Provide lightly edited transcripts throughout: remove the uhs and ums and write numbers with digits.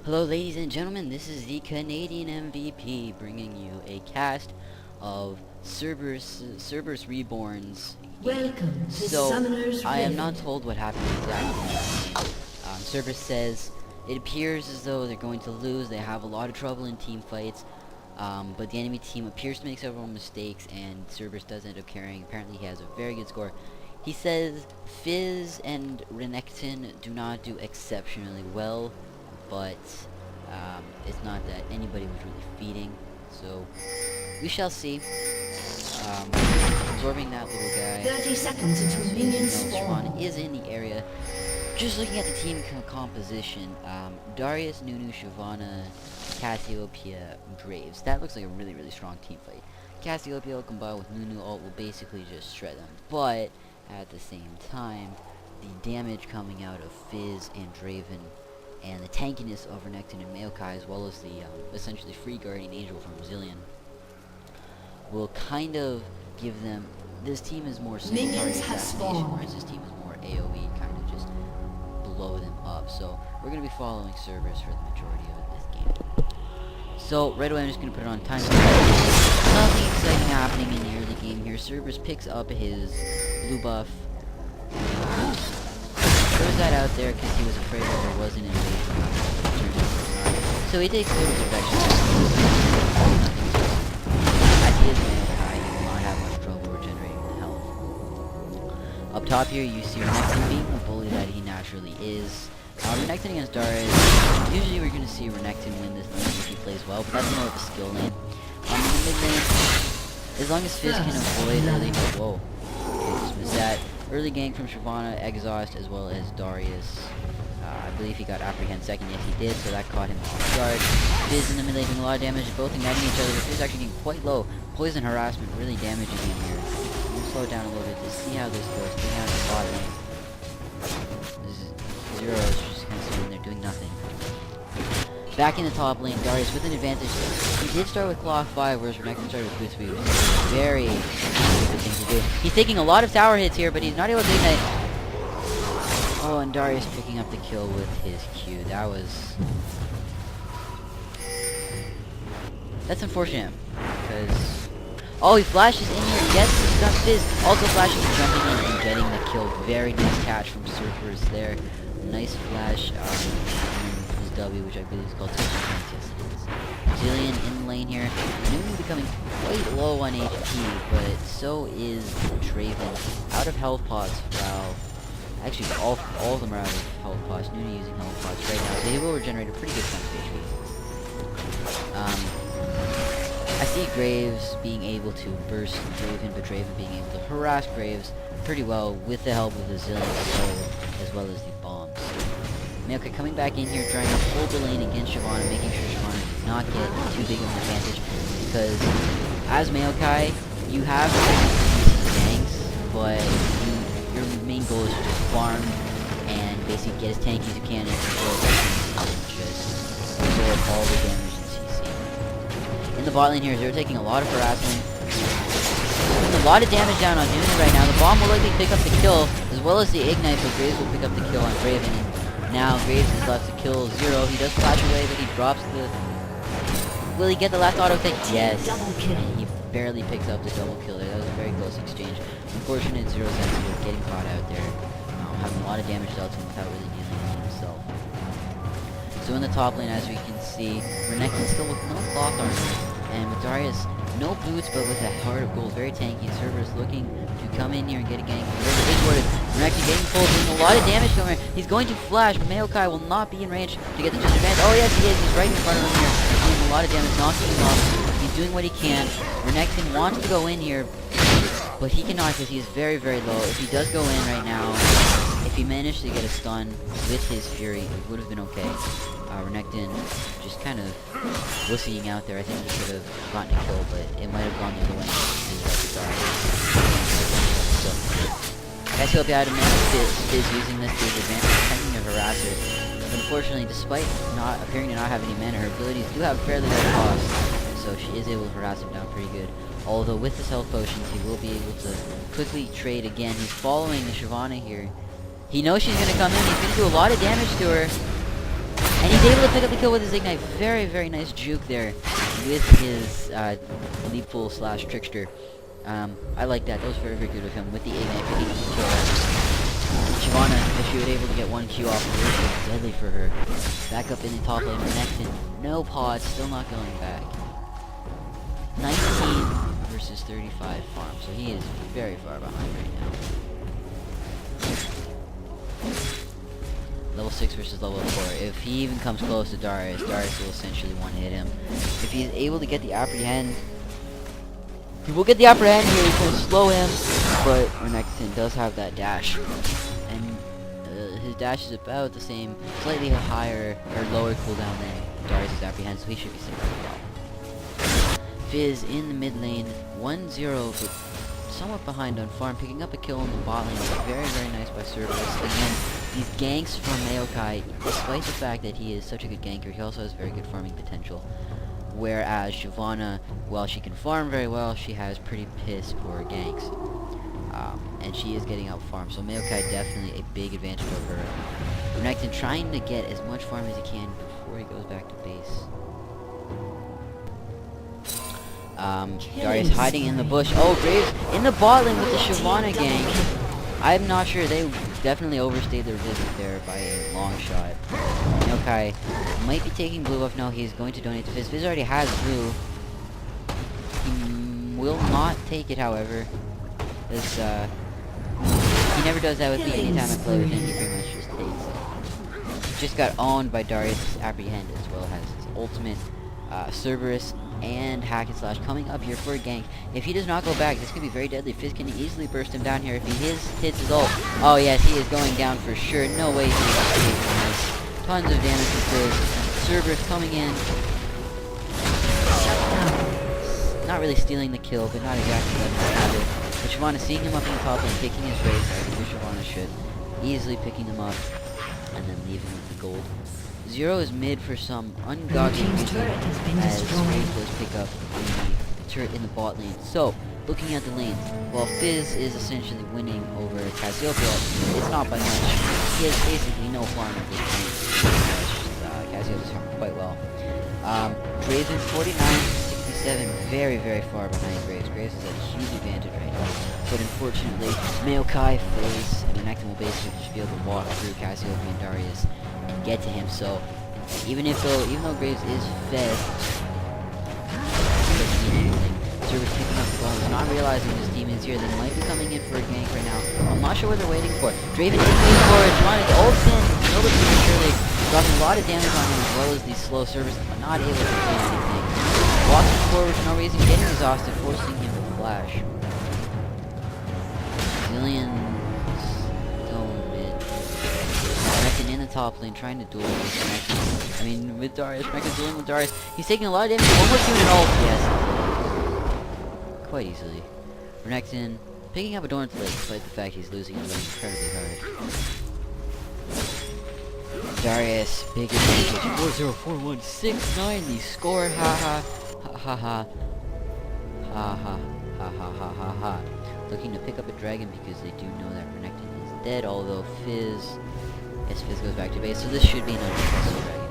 Hello, ladies and gentlemen. This is the Canadian MVP bringing you a cast of Cerberus Reborn's game. Welcome to So, Summoner's I am Rift. not told what happened exactly. Cerberus says it appears as though they're going to lose. They have a lot of trouble in team fights, but the enemy team appears to make several mistakes, and Cerberus does end up carrying. Apparently, he has a very good score. He says Fizz and Renekton do not do exceptionally well, but it's not that anybody was really feeding, so we shall see. Absorbing that little guy. 30 seconds until minions spawn. Shyvana is in the area. Just looking at the team composition, Darius, Nunu, Shyvana, Cassiopeia, Graves. That looks like a really, really strong team fight. Cassiopeia combined with Nunu ult will basically just shred them, but at the same time, the damage coming out of Fizz and Draven and the tankiness of Renekton and Maokai, as well as the essentially free Guardian Angel from Brazilian, will kind of give them. This team is more single target Minions have assassination, spawned. whereas this team is more AoE, kind of just blow them up. So we're going to be following Cerberus for the majority of this game. So right away I'm just going to put it on time. Nothing exciting happening in the early game here. Cerberus picks up his blue buff. Throws that out there because he was afraid that there was an invasion. So he takes little direction. As he is Maokai, he will not have much trouble regenerating the health. Up top here, you see Renekton being the bully that he naturally is. Renekton against Darius. Usually we're going to see Renekton win this lane if he plays well, but that's more of a skill lane. In the mid lane, as long as Fizz can avoid early... Whoa. Okay, just missed that. Early gank from Shyvana, Exhaust, as well as Darius. I believe he got Apprehend second. Yes, he did, so that caught him off guard. Fizz in the mid lane doing a lot of damage, both igniting each other. Fizz actually getting quite low. Poison harassment really damaging him here. I'm going to slow it down a little bit to see how this goes. Getting out of the bot lane. This is Zero is just kind of sitting there doing nothing. Back in the top lane, Darius with an advantage. He did start with Claw 5, whereas Renekton started with Boots Sweep. Very good thing to do. He's taking a lot of tower hits here, but he's not able to ignite. Oh, and Darius picking up the kill with his Q. That was... That's unfortunate, because... Oh, he flashes in here, gets the stun. Fizz also flashes, jumping in and getting the kill. Very nice catch from Cerberus there. Nice flash, his W, which I believe is called Touch Points. Yes, it is. Brazilian in lane here. Nunu becoming quite low on HP, but so is Draven. Out of health pots, wow. Actually, all of them are out of health pots. Nunu using health pots right now, so he will regenerate a pretty good chunk of HP. I see Graves being able to burst Draven, but Draven being able to harass Graves pretty well with the help of the Zillion Soul, as well as the bombs. Maokai coming back in here, trying to hold the lane against Shyvana, making sure Shyvana does not get too big of an advantage, because as Maokai, you have ganks, but your main goal is to just farm and basically get as tanky as you can and control and just absorb all the damage in CC. In the bot lane here, Zero taking a lot of harassment. Putting a lot of damage down on Nunu right now. The bomb will likely pick up the kill, as well as the ignite, but Graves will pick up the kill on Draven. And now Graves is left to kill Zero. He does flash away, but he drops the... Will he get the last auto pick? Yes. He barely picks up the double kill there. That was a very close exchange. Unfortunate Zero sensitive getting caught out there. Having a lot of damage dealt to him without really dealing with it himself. So in the top lane, as we can see, Renekton still with no cloth armor, and with Darius, no boots, but with a heart of gold, very tanky. Cerberus looking to come in here and get a gank. Renekton getting pulled, doing a lot of damage to him. He's going to flash, but Maokai will not be in range to get the disadvantage. Oh yes, he is. He's right in front of him here, doing a lot of damage, knocking him off. He's doing what he can. Renekton wants to go in here, but he cannot because he is very, very low. If he does go in right now, if he managed to get a stun with his Fury, it would have been okay. Renekton just kind of wussying out there. I think he could have gotten a kill, but it might have gone the other way. So, Cassiopeia out of mana is using this to his advantage, attempting to harass her. But unfortunately, despite not appearing to not have any mana, her abilities do have fairly low cost, so she is able to harass him down pretty good. Although with his health potions, he will be able to quickly trade again. He's following the Shyvana here. He knows she's going to come in. He's going to do a lot of damage to her. And he's able to pick up the kill with his Ignite. Very, very nice juke there with his leap full slash trickster. I like that. That was very, very good of him with the Ignite picking up the kill. Shyvana, if she was able to get one Q off, it would be deadly for her. Back up in the top lane, Renekton. No pod, still not going back. 19 versus 35 farm, so he is very far behind right now. Level 6 versus level 4. If he even comes close to Darius, Darius will essentially one-hit him. If he's able to get the apprehend, he will get the upper hand here. He's going to slow him, but Renekton does have that dash. And his dash is about the same, slightly higher or lower cooldown than Darius' apprehend, so he should be safe as well. Fizz in the mid lane, 1-0, but somewhat behind on farm, picking up a kill in the bot lane. Very, very nice by Cerberus. Again, these ganks from Maokai, despite the fact that he is such a good ganker, he also has very good farming potential. Whereas Shyvana, while she can farm very well, she has pretty piss poor ganks. And she is getting out farm, so Maokai definitely a big advantage over her. Renekton trying to get as much farm as he can before he goes back to base. Darius hiding in the bush. Oh, Graves in the bot lane with the Shyvana gank. I'm not sure, they definitely overstayed their visit there by a long shot. Maokai might be taking blue off. No, he's going to donate to Fizz. Fizz already has blue. He will not take it, however. This, he never does that with me. Anytime I play with him, he pretty much just takes it. Just got owned by Darius' apprehend as well as his ultimate. Cerberus and Hack and Slash coming up here for a gank. If he does not go back, this could be very deadly. Fizz can easily burst him down here if he hits his ult. Oh yes, he is going down for sure. No way he's escaping this. Tons of damage from Fizz. Cerberus coming in. Not really stealing the kill, but not exactly letting him have it. But Shyvana seeing him up in the top lane, kicking his race, as Shyvana should. Easily picking them up, and then leaving with the gold. Zero is mid for some ungodly reason, as Graves does pick up the turret in the bot lane. So, looking at the lanes, while Fizz is essentially winning over Cassiopeia, it's not by much. He has basically no farm at this point. Cassiopeia is farming quite well. Graves in 49-67, very, very far behind Graves. Graves is at a huge advantage right now. But unfortunately, Maokai, Fizz, and Renekton will basically just be able to walk through Cassiopeia and Darius and get to him. So even though Graves is fed, Cerberus picking up the ball, not realizing this team is here. They might be coming in for a gank right now. I'm not sure what they're waiting for. Draven is waiting for it. Shyvana ults in, a little bit prematurely, dropping a lot of damage on him as well as these slow Cerberus, but not able to do anything. Walking forward for no reason, getting exhausted, forcing him to flash. Zillion's still mid. Renekton in the top lane, trying to duel with Renekton. I mean, with Darius. Renekton dueling with Darius. He's taking a lot of damage. One more Q and an ult. Yes. Quite easily. Renekton picking up a Dorn's Lake, despite the fact he's losing and running incredibly hard. Darius, big advantage. 4-0-4-1-6-9. The score. Ha ha. Ha ha ha. Ha ha. Ha ha ha ha ha. Looking to pick up a dragon because they do know that Renekton is dead, although Fizz goes back to base, so this should be an unsuccessful dragon.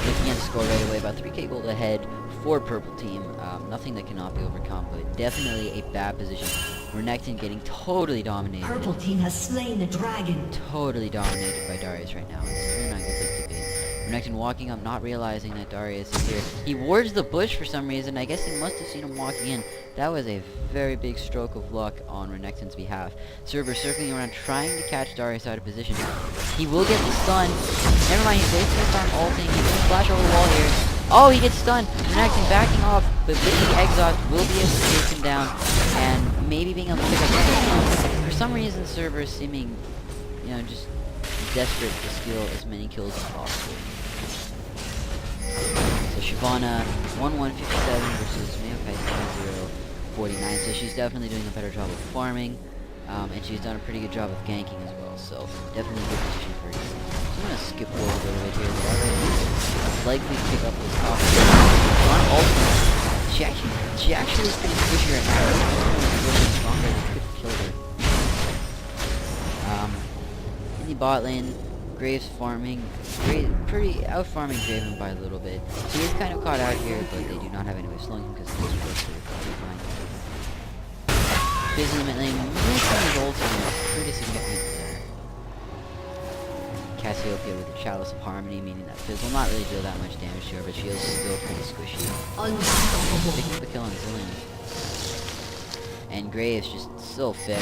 Looking at the score right away, about 3k gold ahead for purple team. Nothing that cannot be overcome, but definitely a bad position. Renekton getting totally dominated. Purple team has slain the dragon. Totally dominated by Darius right now. It's really not a good place to be. Renekton walking up, not realizing that Darius is here. He wards the bush for some reason. I guess he must have seen him walking in. That was a very big stroke of luck on Renekton's behalf. Cerberus circling around, trying to catch Darius out of position. He will get the stun. Never mind, he's wasting his time ulting. He's going to flash over the wall here. Oh, he gets stunned. Renekton backing off, but with the exhaust will be able to chase him down, and maybe being able to pick up the kill. For some reason, Cerberus seeming, just desperate to steal as many kills as possible. So Shyvana, 1-1-57 versus Maokai 0-49. So she's definitely doing a better job of farming, and she's done a pretty good job of ganking as well. So definitely a good position for her. So I'm gonna skip forward a little bit here. They're likely to pick up this top. Shyvana ultimate. She actually is pretty squishy right now. She's really stronger. They could kill her. In the bot lane, Graves farming, pretty out-farming Draven by a little bit. So he's kind of caught out here, but they do not have any way of slowing him because he's close to the line. Fizz in the mid lane, missing his ultimate, pretty significant there. Cassiopeia with the Chalice of Harmony, meaning that Fizz will not really deal that much damage to her, but she is still pretty squishy. Picking up the kill on Zilean. And Graves just so fit.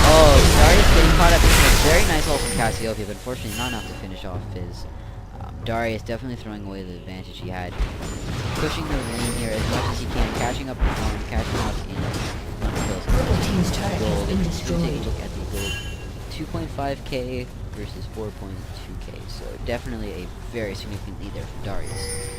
Oh, Darius getting caught up in a very nice ult from Cassiopeia, but unfortunately not enough to finish off Fizz. Darius definitely throwing away the advantage he had. Pushing the lane here as much as he can, catching up in kills. Team's turret has been destroyed. Take a look at the gold. 2.5k versus 4.2k, so definitely a very significant lead there from Darius.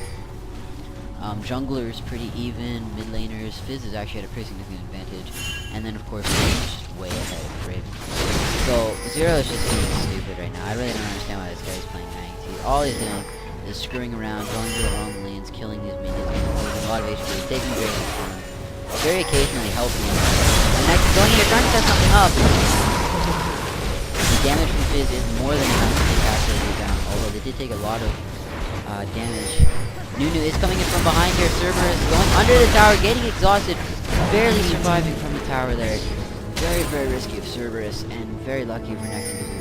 Junglers pretty even, mid laners, Fizz is actually at a pretty significant advantage, and then of course Raven's just way ahead of Raven. So Zero is just being stupid right now. I really don't understand why this guy's playing Mangs. All he's doing is screwing around, going to the wrong lanes, killing these minions, losing a lot of HP, taking Raven's farm, very occasionally helping him. And next going here, trying to set something up. The damage from Fizz is more than enough to take Cassiopeia down, although they did take a lot of damage. Nunu is coming in from behind here. Cerberus going under the tower, getting exhausted, barely surviving from the tower there. Very, very risky of Cerberus, and very lucky for next individual.